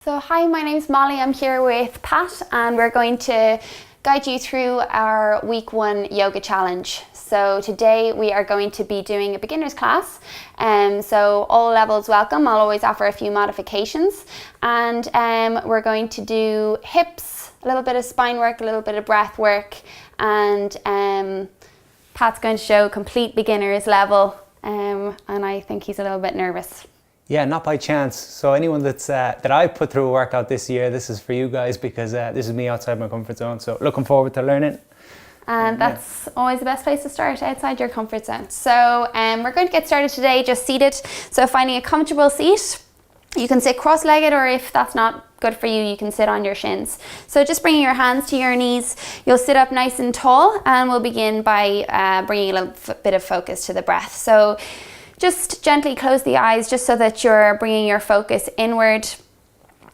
So hi, my name's Molly. I'm here with Pat and we're going to guide you through our week 1 yoga challenge. So today we are going to be doing a beginner's class, so all levels welcome. I'll always offer a few modifications, and we're going to do hips, a little bit of spine work, a little bit of breath work, and Pat's going to show complete beginner's level, and I think he's a little bit nervous. Yeah, not by chance. So anyone that I put through a workout this year, this is for you guys, because this is me outside my comfort zone. So looking forward to learning. And that's always the best place to start, outside your comfort zone. So we're going to get started today just seated. So finding a comfortable seat. You can sit cross-legged, or if that's not good for you, you can sit on your shins. So just bringing your hands to your knees, you'll sit up nice and tall, and we'll begin by bringing a little bit of focus to the breath. So just gently close the eyes, just so that you're bringing your focus inward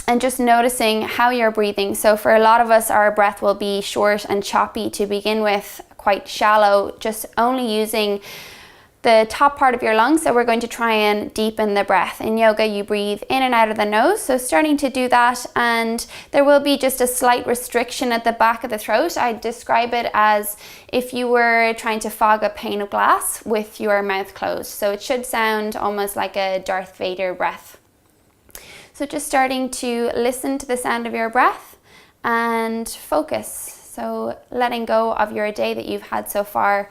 and just noticing how you're breathing. So for a lot of us, our breath will be short and choppy to begin with, quite shallow, just only using the top part of your lungs. So we're going to try and deepen the breath. In yoga, you breathe in and out of the nose. So starting to do that, and there will be just a slight restriction at the back of the throat. I describe it as if you were trying to fog a pane of glass with your mouth closed. So it should sound almost like a Darth Vader breath. So just starting to listen to the sound of your breath and focus. So letting go of your day that you've had so far,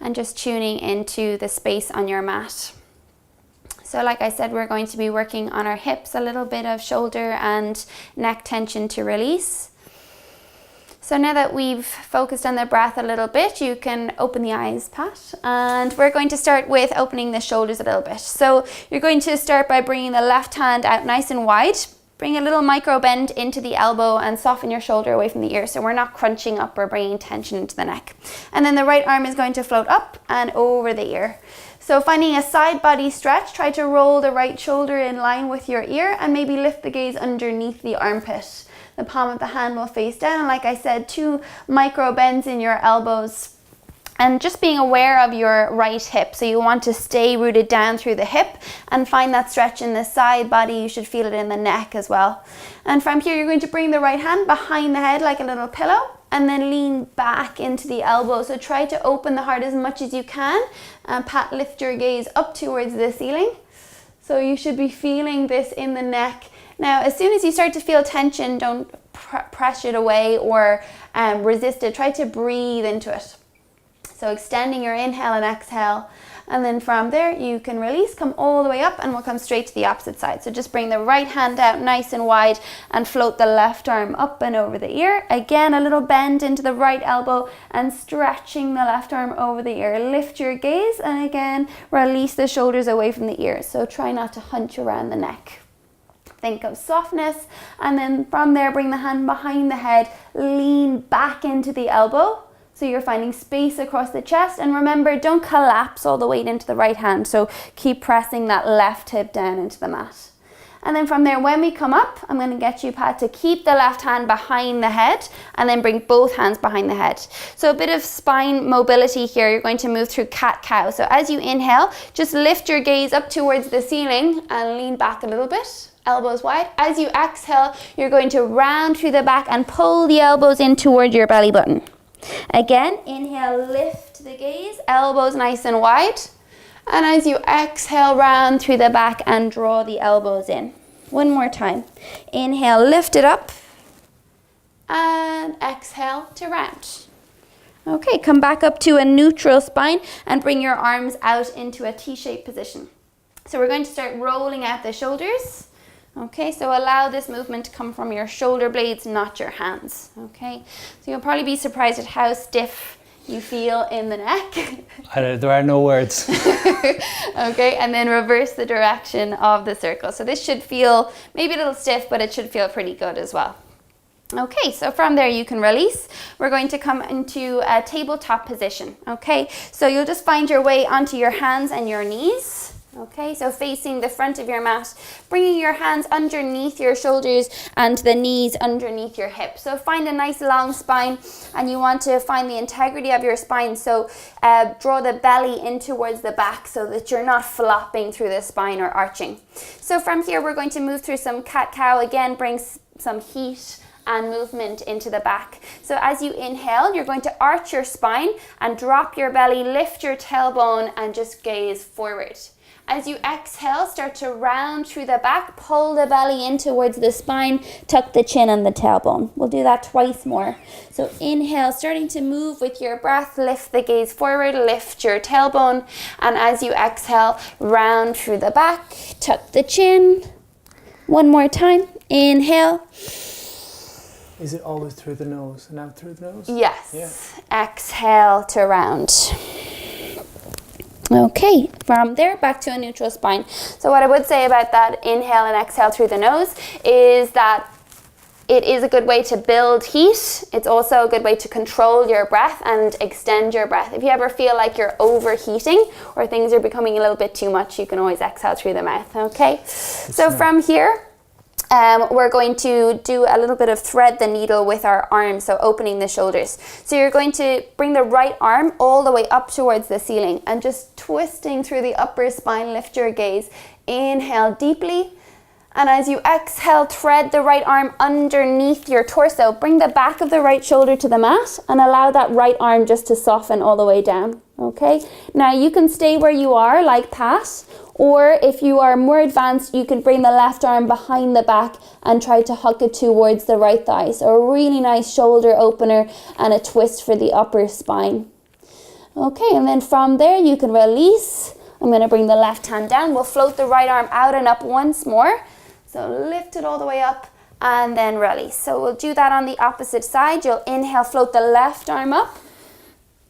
and just tuning into the space on your mat. So like I said, we're going to be working on our hips, a little bit of shoulder and neck tension to release. So now that we've focused on the breath a little bit, you can open the eyes, Pat. And we're going to start with opening the shoulders a little bit. So you're going to start by bringing the left hand out nice and wide. Bring a little micro bend into the elbow and soften your shoulder away from the ear, so we're not crunching up or bringing tension into the neck. And then the right arm is going to float up and over the ear. So finding a side body stretch, try to roll the right shoulder in line with your ear and maybe lift the gaze underneath the armpit. The palm of the hand will face down, and like I said, 2 micro bends in your elbows. And just being aware of your right hip. So you want to stay rooted down through the hip and find that stretch in the side body. You should feel it in the neck as well. And from here, you're going to bring the right hand behind the head like a little pillow, and then lean back into the elbow. So try to open the heart as much as you can. And Pat, lift your gaze up towards the ceiling. So you should be feeling this in the neck. Now, as soon as you start to feel tension, don't press it away or resist it. Try to breathe into it. So extending your inhale and exhale, and then from there you can release, come all the way up, and we'll come straight to the opposite side. So just bring the right hand out nice and wide and float the left arm up and over the ear. Again, a little bend into the right elbow and stretching the left arm over the ear. Lift your gaze, and again, release the shoulders away from the ears. So try not to hunch around the neck. Think of softness, and then from there, bring the hand behind the head, lean back into the elbow. So you're finding space across the chest, and remember, don't collapse all the weight into the right hand. So keep pressing that left hip down into the mat. And then from there, when we come up, I'm going to get you, Pat, to keep the left hand behind the head and then bring both hands behind the head. So a bit of spine mobility here. You're going to move through cat-cow. So as you inhale, just lift your gaze up towards the ceiling and lean back a little bit. Elbows wide. As you exhale, you're going to round through the back and pull the elbows in toward your belly button. Again, inhale, lift the gaze, elbows nice and wide. And as you exhale, round through the back and draw the elbows in. One more time. Inhale, lift it up. And exhale to round. Okay, come back up to a neutral spine and bring your arms out into a T-shaped position. So we're going to start rolling out the shoulders. Okay, so allow this movement to come from your shoulder blades, not your hands. Okay, so you'll probably be surprised at how stiff you feel in the neck. There are no words. Okay, and then reverse the direction of the circle. So this should feel maybe a little stiff, but it should feel pretty good as well. Okay, so from there you can release. We're going to come into a tabletop position. Okay, so you'll just find your way onto your hands and your knees. Okay, so facing the front of your mat, bringing your hands underneath your shoulders and the knees underneath your hips. So find a nice long spine, and you want to find the integrity of your spine. So draw the belly in towards the back so that you're not flopping through the spine or arching. So from here, we're going to move through some cat-cow. Again, bring some heat and movement into the back. So as you inhale, you're going to arch your spine and drop your belly, lift your tailbone and just gaze forward. As you exhale, start to round through the back, pull the belly in towards the spine, tuck the chin and the tailbone. We'll do that twice more. So inhale, starting to move with your breath, lift the gaze forward, lift your tailbone, and as you exhale, round through the back, tuck the chin. One more time, inhale. Is it always through the nose and out through the nose? Yes. Yeah. Exhale to round. Okay, from there back to a neutral spine. So what I would say about that inhale and exhale through the nose is that it is a good way to build heat. It's also a good way to control your breath and extend your breath. If you ever feel like you're overheating or things are becoming a little bit too much, you can always exhale through the mouth, okay? So from here, we're going to do a little bit of thread the needle with our arms, so opening the shoulders. So you're going to bring the right arm all the way up towards the ceiling and just twisting through the upper spine, lift your gaze. Inhale deeply, and as you exhale, thread the right arm underneath your torso. Bring the back of the right shoulder to the mat and allow that right arm just to soften all the way down, okay? Now you can stay where you are like that, or if you are more advanced, you can bring the left arm behind the back and try to hook it towards the right thigh. So a really nice shoulder opener and a twist for the upper spine. Okay, and then from there you can release. I'm going to bring the left hand down. We'll float the right arm out and up once more. So lift it all the way up and then release. So we'll do that on the opposite side. You'll inhale, float the left arm up.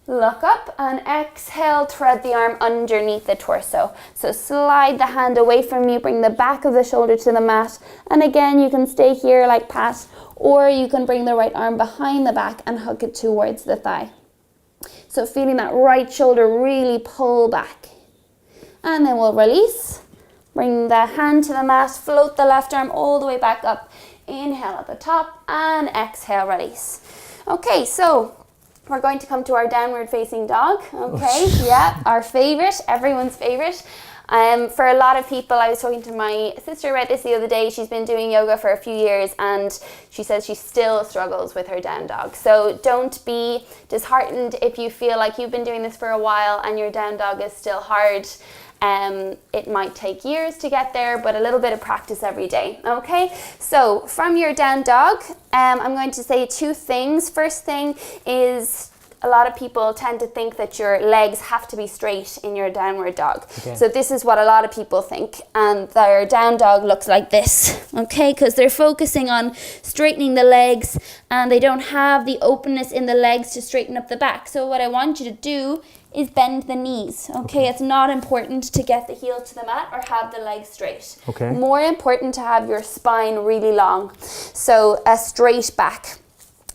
Look up and exhale, thread the arm underneath the torso. So slide the hand away from you, bring the back of the shoulder to the mat. And again, you can stay here like Pat, or you can bring the right arm behind the back and hook it towards the thigh. So feeling that right shoulder really pull back. And then we'll release. Bring the hand to the mat, float the left arm all the way back up. Inhale at the top and exhale, release. Okay, so we're going to come to our downward facing dog, okay? Yeah, our favorite, everyone's favorite. For a lot of people, I was talking to my sister about this the other day. She's been doing yoga for a few years and she says she still struggles with her down dog. So don't be disheartened if you feel like you've been doing this for a while and your down dog is still hard. It might take years to get there, but a little bit of practice every day, okay? So from your down dog, I'm going to say two things. First thing is a lot of people tend to think that your legs have to be straight in your downward dog. Okay. So this is what a lot of people think, and their down dog looks like this, okay? Because they're focusing on straightening the legs and they don't have the openness in the legs to straighten up the back. So what I want you to do is bend the knees, okay? It's not important to get the heel to the mat or have the legs straight. Okay. More important to have your spine really long. So a straight back.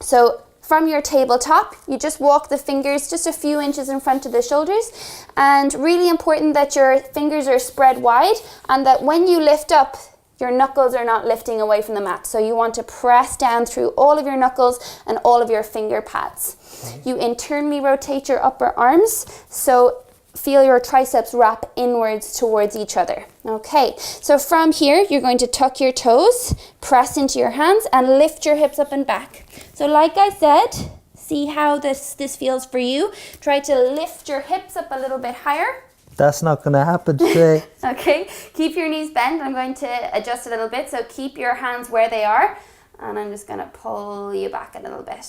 So from your tabletop, you just walk the fingers just a few inches in front of the shoulders, and really important that your fingers are spread wide and that when you lift up, your knuckles are not lifting away from the mat. So you want to press down through all of your knuckles and all of your finger pads. Okay. You internally rotate your upper arms, so feel your triceps wrap inwards towards each other. Okay, so from here, you're going to tuck your toes, press into your hands, and lift your hips up and back. So like I said, see how this feels for you. Try to lift your hips up a little bit higher. That's not going to happen today. Okay, keep your knees bent. I'm going to adjust a little bit, so keep your hands where they are, and I'm just going to pull you back a little bit.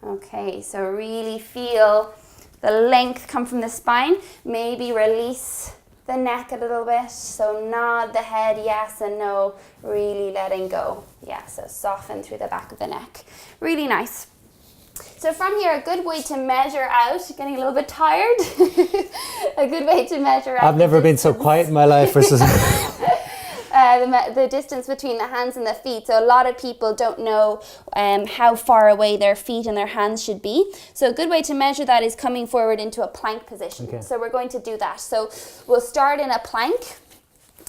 Okay, so really feel the length come from the spine. Maybe release the neck a little bit. So nod the head, yes and no, really letting go. Yeah, so soften through the back of the neck. Really nice. So from here, a good way to measure out, getting a little bit tired, a good way to measure out. I've never been so quiet in my life. the distance between the hands and the feet. So a lot of people don't know how far away their feet and their hands should be. So a good way to measure that is coming forward into a plank position. Okay. So we're going to do that. So we'll start in a plank,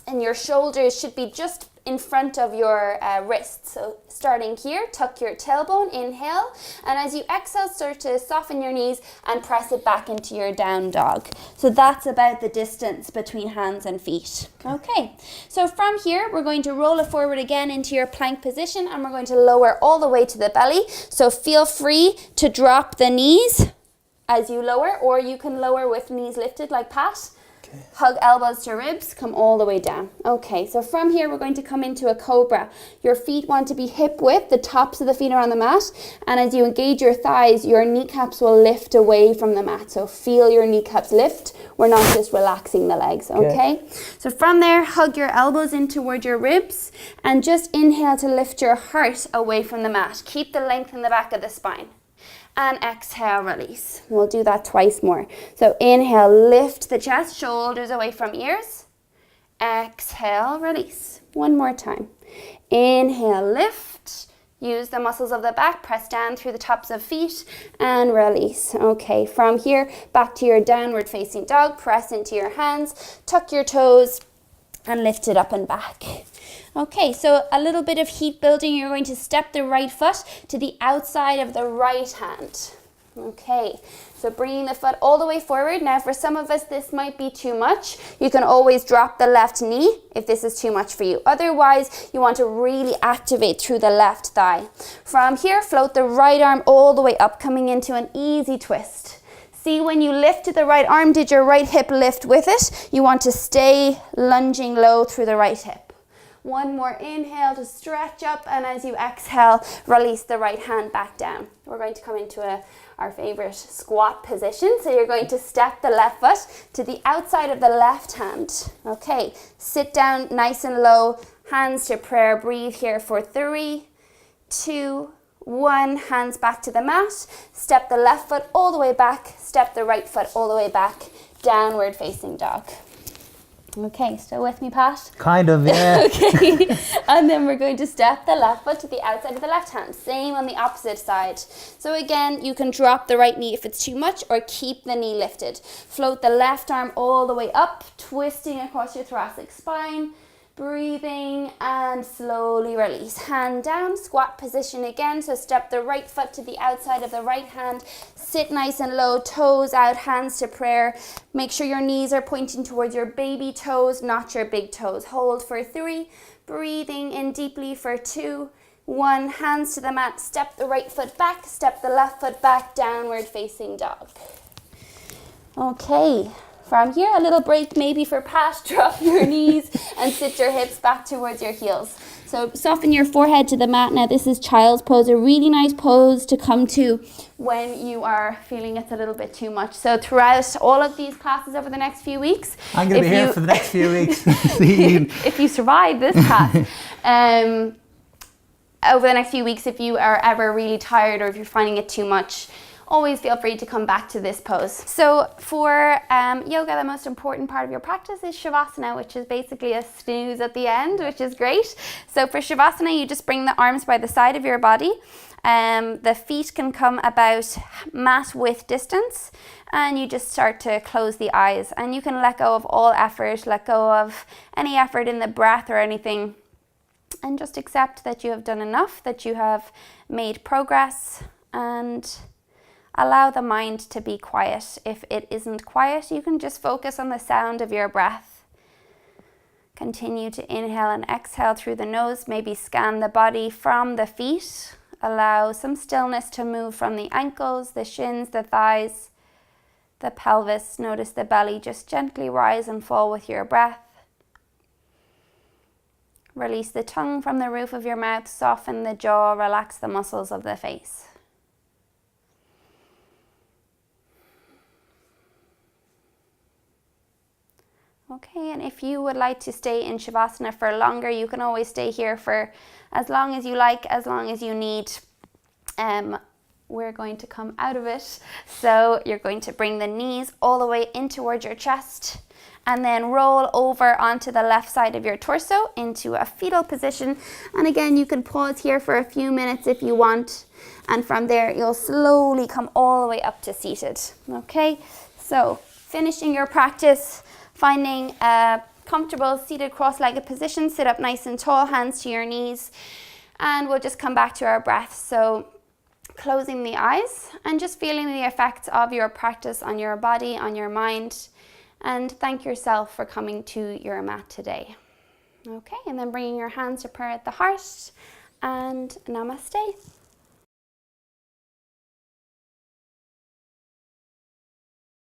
and your shoulders should be just in front of your wrists. So starting here, tuck your tailbone, inhale, and as you exhale, start to soften your knees and press it back into your down dog. So that's about the distance between hands and feet. Okay, so from here, we're going to roll it forward again into your plank position, and we're going to lower all the way to the belly. So feel free to drop the knees as you lower, or you can lower with knees lifted like Pat. Hug elbows to ribs, come all the way down. Okay, so from here we're going to come into a cobra. Your feet want to be hip width, the tops of the feet are on the mat, and as you engage your thighs, your kneecaps will lift away from the mat. So feel your kneecaps lift. We're not just relaxing the legs, okay? So from there, hug your elbows in toward your ribs, and just inhale to lift your heart away from the mat. Keep the length in the back of the spine. And exhale, release. We'll do that twice more. So inhale, lift the chest, shoulders away from ears. Exhale, release. One more time. Inhale, lift. Use the muscles of the back, press down through the tops of feet and release. Okay, from here, back to your downward facing dog. Press into your hands, tuck your toes and lift it up and back. Okay, so a little bit of heat building. You're going to step the right foot to the outside of the right hand. Okay, so bringing the foot all the way forward. Now for some of us, this might be too much. You can always drop the left knee if this is too much for you. Otherwise, you want to really activate through the left thigh. From here, float the right arm all the way up, coming into an easy twist. See, when you lifted the right arm, did your right hip lift with it? You want to stay lunging low through the right hip. One more inhale to stretch up, and as you exhale, release the right hand back down. We're going to come into our favorite squat position. So you're going to step the left foot to the outside of the left hand. Okay, sit down nice and low, hands to prayer. Breathe here for 3, 2, 1. Hands back to the mat. Step the left foot all the way back. Step the right foot all the way back. Downward facing dog. Okay, still with me, Pat? Kind of, yeah. Okay, and then we're going to step the left foot to the outside of the left hand. Same on the opposite side. So again, you can drop the right knee if it's too much, or keep the knee lifted. Float the left arm all the way up, twisting across your thoracic spine. Breathing and slowly release. Hand down, squat position again. So step the right foot to the outside of the right hand. Sit nice and low, toes out, hands to prayer. Make sure your knees are pointing towards your baby toes, not your big toes. Hold for 3. Breathing in deeply for 2, 1. Hands to the mat. Step the right foot back. Step the left foot back. Downward facing dog. Okay. From here, a little break maybe for Pat. Drop your knees and sit your hips back towards your heels. So soften your forehead to the mat. Now this is child's pose, a really nice pose to come to when you are feeling it's a little bit too much. So throughout all of these classes over the next few weeks, I'm going to be here for the next few weeks. See you. If you survive this class, over the next few weeks, if you are ever really tired or if you're finding it too much, always feel free to come back to this pose. So for yoga, the most important part of your practice is Shavasana, which is basically a snooze at the end, which is great. So for Shavasana, you just bring the arms by the side of your body. The feet can come about mat width distance, and you just start to close the eyes. And you can let go of all effort, let go of any effort in the breath or anything, and just accept that you have done enough, that you have made progress, and allow the mind to be quiet. If it isn't quiet, you can just focus on the sound of your breath. Continue to inhale and exhale through the nose. Maybe scan the body from the feet. Allow some stillness to move from the ankles, the shins, the thighs, the pelvis. Notice the belly just gently rise and fall with your breath. Release the tongue from the roof of your mouth. Soften the jaw. Relax the muscles of the face. Okay, and if you would like to stay in Shavasana for longer, you can always stay here for as long as you like, as long as you need. We're going to come out of it. So you're going to bring the knees all the way in towards your chest, and then roll over onto the left side of your torso into a fetal position. And again, you can pause here for a few minutes if you want. And from there, you'll slowly come all the way up to seated. Okay, so finishing your practice, finding a comfortable seated cross-legged position. Sit up nice and tall, hands to your knees. And we'll just come back to our breath. So closing the eyes and just feeling the effects of your practice on your body, on your mind. And thank yourself for coming to your mat today. Okay, and then bringing your hands to prayer at the heart, and namaste.